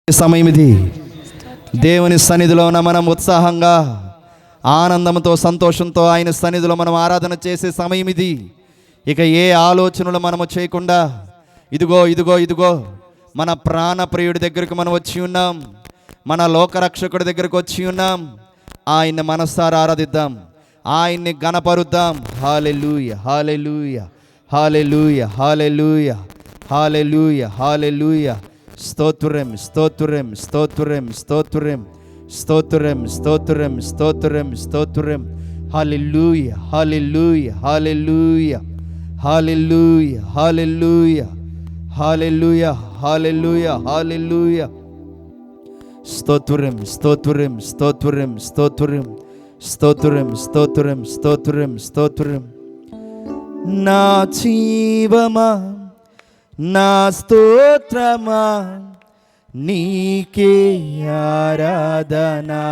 సమయం ఇది. దేవుని సన్నిధిలో మనం ఉత్సాహంగా ఆనందంతో సంతోషంతో ఆయన సన్నిధిలో మనం ఆరాధన చేసే సమయం ఇది. ఇక ఏ ఆలోచనలు మనము చేయకుండా ఇదిగో ఇదిగో ఇదిగో మన ప్రాణప్రియుడి దగ్గరకు మనం వచ్చి ఉన్నాం, మన లోకరక్షకుడి దగ్గరకు వచ్చి ఉన్నాం. ఆయన్ని మనసారా ఆరాధిద్దాం, ఆయన్ని గణపరుద్దాం. హల్లెలూయా హల్లెలూయా హల్లెలూయా హల్లెలూయా హల్లెలూయా హల్లెలూయా. స్తోత్రం స్తోత్రం స్తోత్రం స్తోత్రం స్తోత్రం స్తోత్రం స్తోత్రం స్తోత్రం. హల్లెలూయా హల్లెలూయా హల్లెలూయా హల్లెలూయా హల్లెలూయా హల్లెలూయా హల్లెలూయా హల్లెలూయా. స్తోత్రం స్తోత్రం స్తోత్రం స్తోత్రం స్తోత్రం స్తోత్రం స్తోత్రం స్తోత్రం. నా జీవమా నా స్తోత్రమా నీకే ఆరాధనా,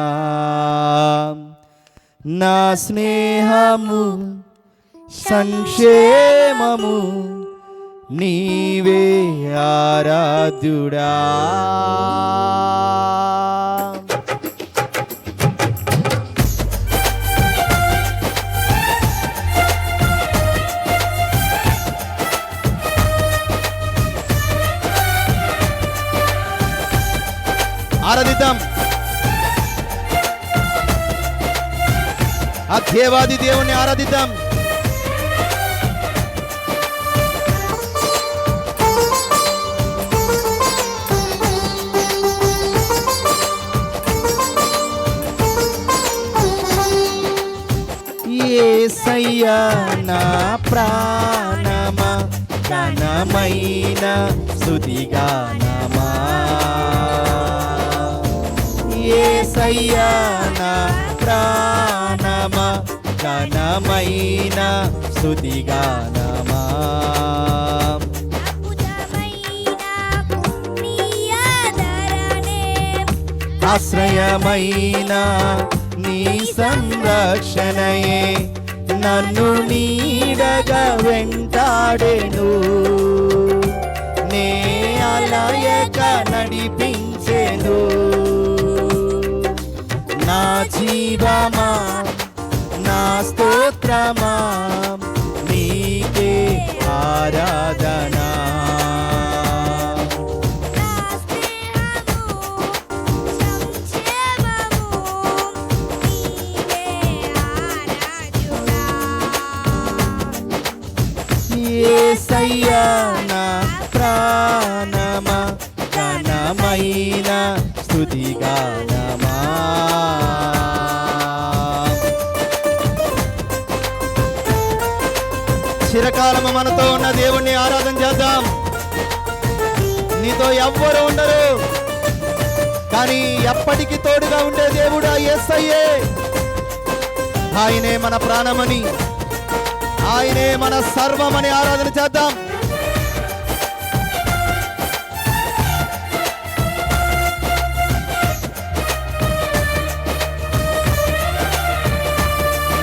నా స్నేహము సంక్షేమము నీవే ఆరాధ్యుడా. ఆరాధిద్దాం ఆ దేవాది దేవుణ్ణి ఆరాధిద్దాం. యేసయ్యా నా ప్రాణమా ఘనమైన స్తుతిగానమా, యేసయ్యా నా ప్రాణమా ఘనమైన స్తుతిగానమా. ఆశ్రయమైన నీ సంరక్షణయే నన్ను నీడగా వెంటాడెను, నే అలయక నడిపించెను. నా జీవమా నా స్తోత్రమా నీకే ఆరాధనా, యేసయ్యా నా ప్రాణమా ఘనమైన స్తుతిగానమా. చిరకాలము మనతో ఉన్న దేవుణ్ణి ఆరాధన చేద్దాం. నీతో ఎవ్వరు ఉండరు, కానీ ఎప్పటికీ తోడుగా ఉండే దేవుడు ఆ యేసయ్యే. ఆయనే మన ప్రాణమని, ఆయనే మన సర్వమని ఆరాధన చేద్దాం.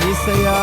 యేసయ్యా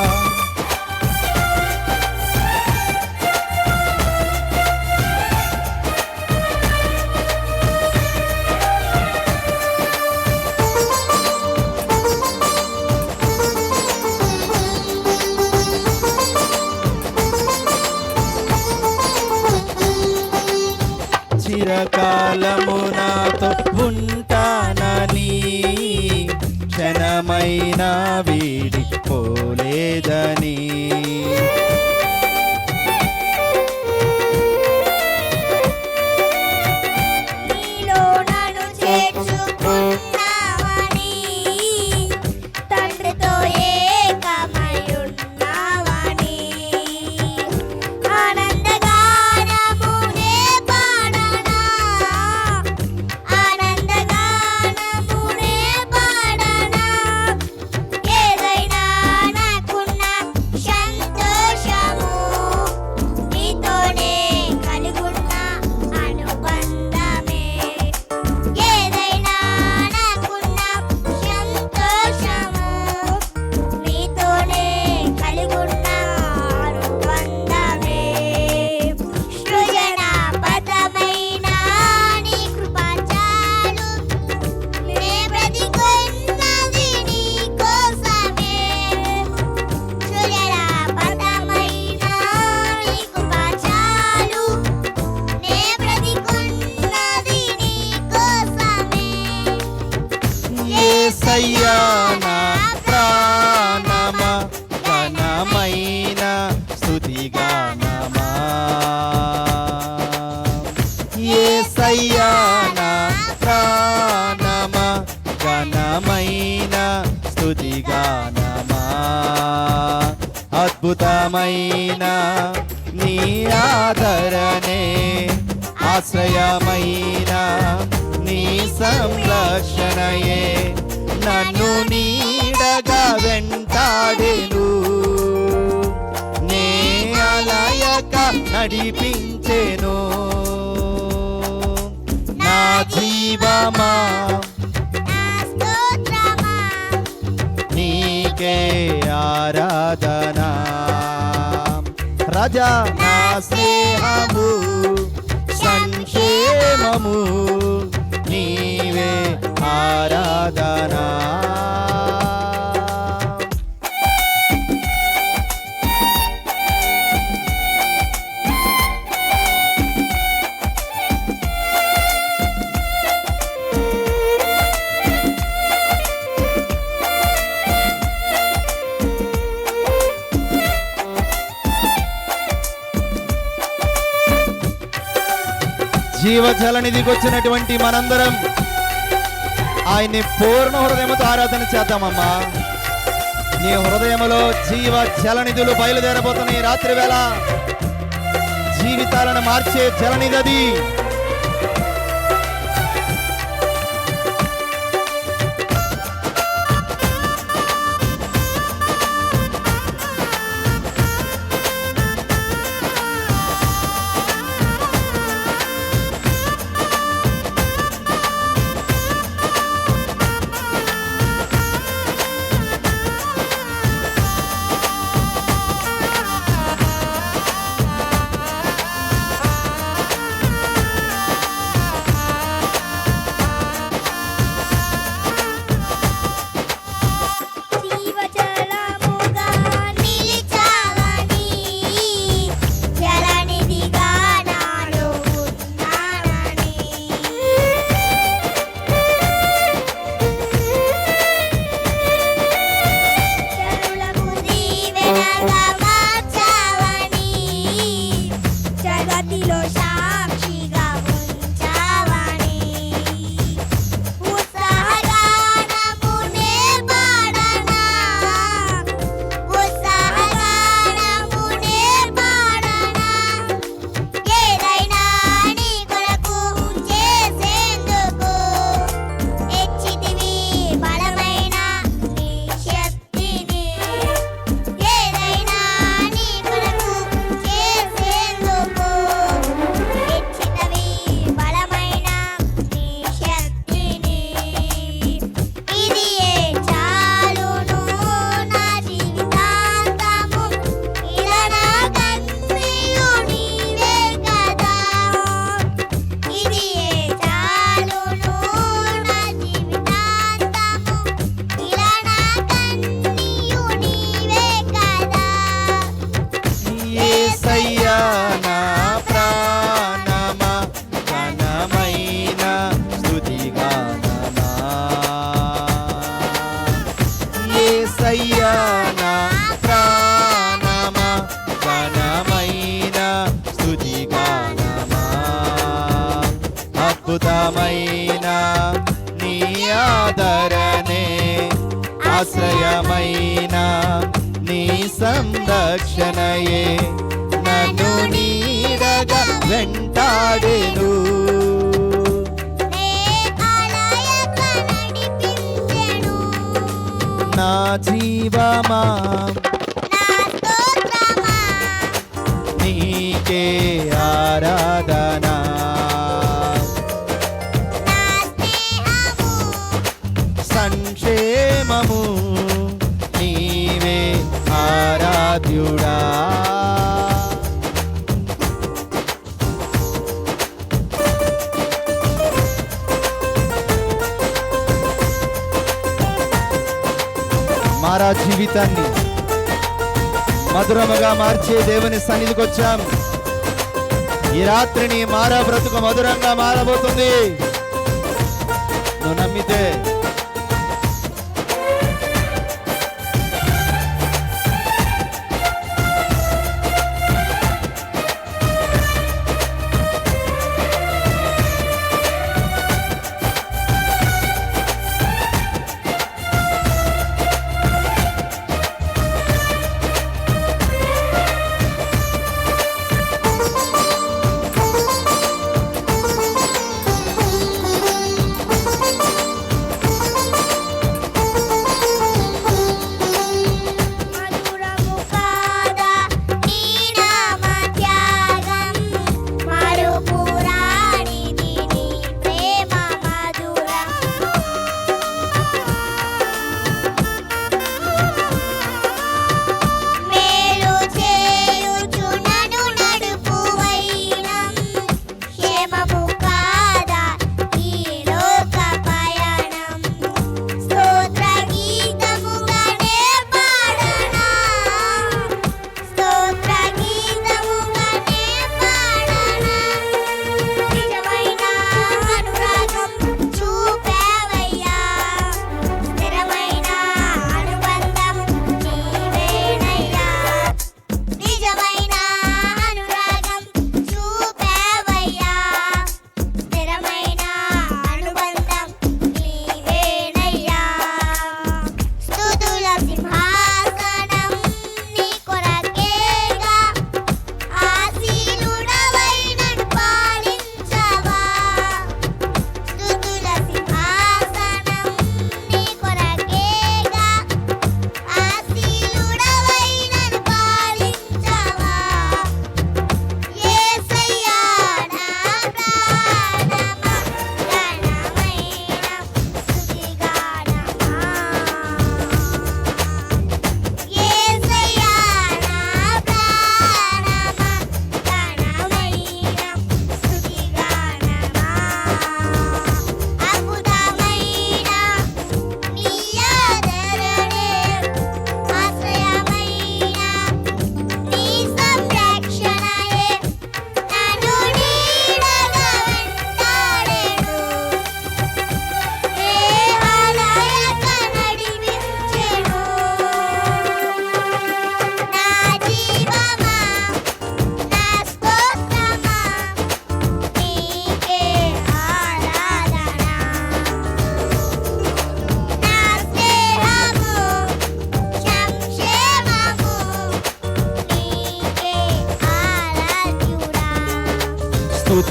అద్భుతమైన నీ ఆదరణే, ఆశ్రయమైన నీ సంరక్షణయే నన్ను నీడగా వెంటాడెను, నే అలయక నడిపించెను. నా జీవమా నీకే ఆరాధన, రాజా నా స్నేహము సంక్షేమము నీవే ఆరాధన. జీవజలనిధికి వచ్చినటువంటి మనందరం ఆయన్ని పూర్ణ హృదయంతో ఆరాధన చేద్దామమ్మా. నీ హృదయంలో జీవ జలనిధులు బయలుదేరబోతున్న ఈ రాత్రి వేళ జీవితాలను మార్చే జలనిధి అది. అద్భుతమైన నీ ఆదరణే, ఆశ్రయమైన నీ సంరక్షణయే నన్ను నీడగా వెంటాడెను. నా జీవమా నీకే ఆరాధన, సంక్షేమము నీవే ఆరాధ్యుడా. మారా జీవితాన్ని మధురముగా మార్చే దేవుని సన్నిధికి వచ్చాం. ఈ రాత్రిని మారా బ్రతుకు మధురంగా మారబోతుంది. నువ్వు నమ్మితే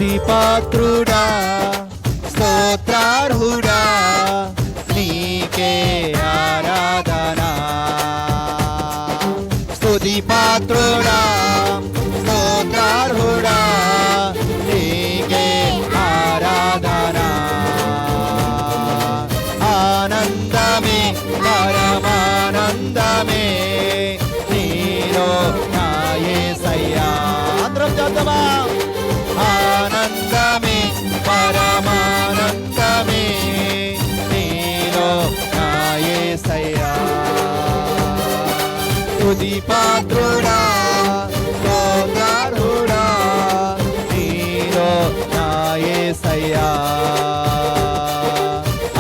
స్తుతి పాత్రుడా స్తోత్రార్హుడా నీకే ఆరాధన స్తుతి పాత్రుడా స్తోత్రార్హుడా నీకే ఆరాధన ఆనందమే పరమానందమే నీలో నా యేసయ్యా అందరం చేద్దామా ఆనందమే పరమానందమే నీలో నా యేసయ్యా స్తుతి పాత్రుడా స్తోత్రార్హుడా నీలో నా యేసయ్యా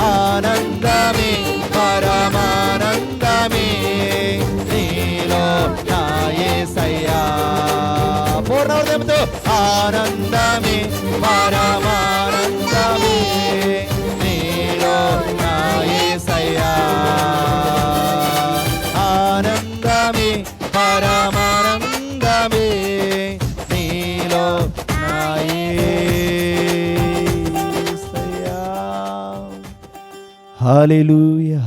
ఆనందమే పరమానందమే నీలో నా యేసయ్యా పూర్ణ హృదయంతో ఆనందమే పరమానందమే నీలో నా యేసయ్యా ఆనందమే పరమానందమే నీలో నా యేసయ్యా హల్లెలూయా.